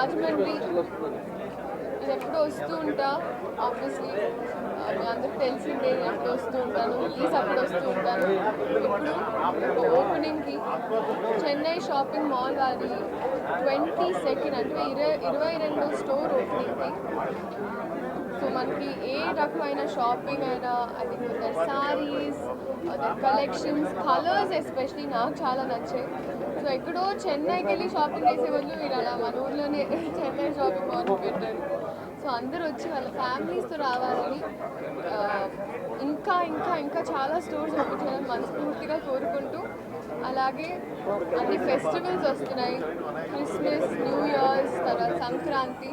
రాజమండ్రి నేను ఎప్పుడు వస్తూ ఉంటా. ఆబ్వియస్లీ మీ అందరికి తెలిసిందే, నేను ఎప్పుడు వస్తూ ఉంటాను, రిలీజ్ అప్పుడు వస్తూ ఉంటాను. ఇప్పుడు ఓపెనింగ్కి చెన్నై షాపింగ్ మాల్ వారి 22 అంటే 22 స్టోర్ ఓపెనింగ్కి. సో మనకి ఏ రకమైన షాపింగ్ అయినా, అది శారీస్, అదే కలెక్షన్స్, కలర్స్ ఎస్పెషలీ నాకు చాలా నచ్చాయి. సో ఎక్కడో చెన్నైకి వెళ్ళి షాపింగ్ చేసే వాళ్ళు మీరు అలా మన ఊర్లోనే చెన్నై షాపింగ్ మాల్ పెట్టారు. సో అందరూ వచ్చి వాళ్ళ ఫ్యామిలీస్తో రావాలని, ఇంకా ఇంకా ఇంకా చాలా స్టోర్స్ ఓపెన్ చేయాలని మనస్ఫూర్తిగా కోరుకుంటూ, అలాగే అన్ని ఫెస్టివల్స్ వస్తున్నాయి, క్రిస్మస్, న్యూ ఇయర్స్, తర్వాత సంక్రాంతి.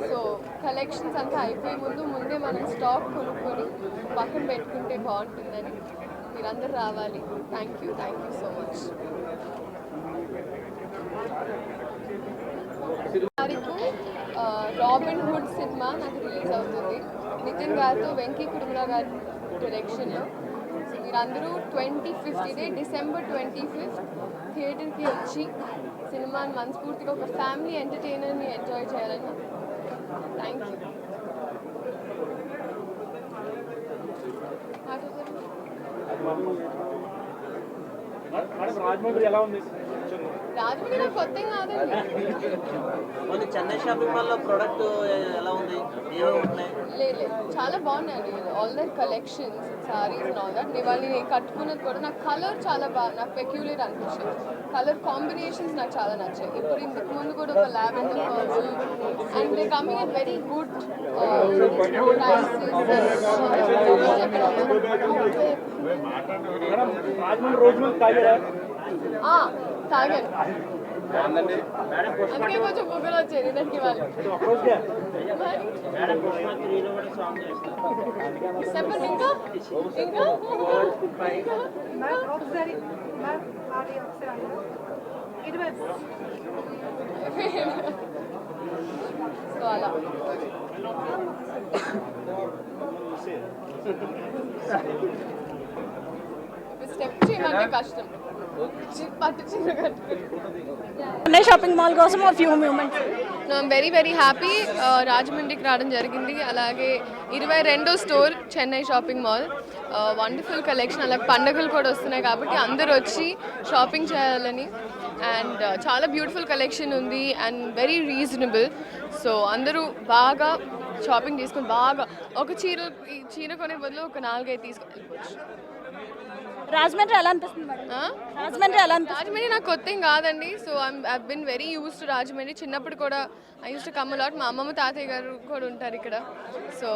సో కలెక్షన్స్ అంతా అయిపోయే ముందే మనం స్టాక్ కొనుక్కొని పక్కన పెట్టుకుంటే బాగుంటుందని మీరందరూ రావాలి. Thank you so much. తారీఖు రాబిన్ హుడ్ సినిమా నాకు రిలీజ్ అవుతుంది, నితిన్ గారితో, వెంకీ కుడుముల గారి డైరెక్షన్లో. సో మీరందరూ 25th ఇదే డిసెంబర్ 25th థియేటర్కి వచ్చి సినిమాని మనస్ఫూర్తిగా ఒక ఫ్యామిలీ ఎంటర్టైనర్ని ఎంజాయ్ చేయాలని. Thank you. రాజమండ్రి ఎలా ఉంది? రాజమండ్రి నాకు కొత్త కాదండి. చెన్నై షాపింగ్ మాల్లో ప్రోడక్ట్ ఎలా ఉంది? లేదు, చాలా బాగున్నాయండి. All that collections, saris and all that. నేను కట్టుకున్నది కూడా నాకు కలర్ చాలా బాగా, నాకు పెక్యులర్ అనిపించింది. కలర్ కాంబినేషన్స్ నాకు చాలా నచ్చాయి. ఇప్పుడు ఇంతకు ముందు కూడా ఒక lavender purple and they coming at very good తాగాను. అందుకే కొంచెం బుగ్గలు వచ్చాయి నిన్నటికి వాళ్ళు. చెప్పండి ఇంకా ఇంకా సో అలా స్టెప్ చేయమంటే కష్టం. చెన్నై షాపింగ్ మాల్ కోసం few moments. I'm very happy. రాజమండ్రికి రావడం జరిగింది. అలాగే 22వ store Chennai shopping mall, wonderful collection. అలాగే పండుగలు కూడా వస్తున్నాయి కాబట్టి అందరూ వచ్చి షాపింగ్ చేయాలని. అండ్ చాలా బ్యూటిఫుల్ కలెక్షన్ ఉంది అండ్ వెరీ రీజనబుల్. సో అందరూ బాగా షాపింగ్ చేసుకొని బాగా ఒక చీర కొనే బదులు ఒక 4-5 తీసుకొని వెళ్ళిపోవచ్చు. రాజమండ్రి ఎలా అనిపిస్తుంది మేడం? రాజమండ్రి నాకు కొత్త ఏం కాదండి. So I been very used to Rajahmundry. చిన్నప్పుడు కూడా I used to come a lot. మా అమ్మమ్మ తాతయ్య గారు కూడా ఉంటారు ఇక్కడ. So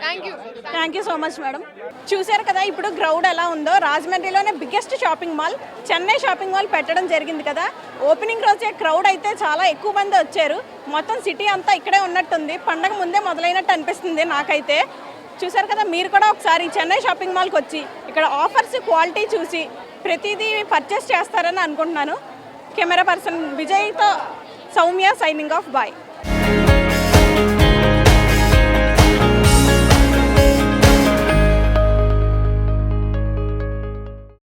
thank you so much madam. చూశారు కదా ఇప్పుడు క్రౌడ్ ఎలా ఉందో. రాజమండ్రిలోనే biggest shopping mall Chennai shopping mall పెట్టడం జరిగింది కదా. ఓపెనింగ్ రోజే క్రౌడ్ అయితే చాలా ఎక్కువ మంది వచ్చారు. మొత్తం సిటీ అంతా ఇక్కడే ఉన్నట్టుంది. పండగ ముందే మొదలైనట్టు అనిపిస్తుంది నాకైతే. చూసారు కదా, మీరు కూడా ఒకసారి చెన్నై షాపింగ్ మాల్కి వచ్చి ఇక్కడ ఆఫర్స్, క్వాలిటీ చూసి ప్రతిదీ పర్చేస్ చేస్తారని అనుకుంటున్నాను. కెమెరా పర్సన్ విజయ్తో సౌమ్య సైనింగ్ ఆఫ్. బాయ్.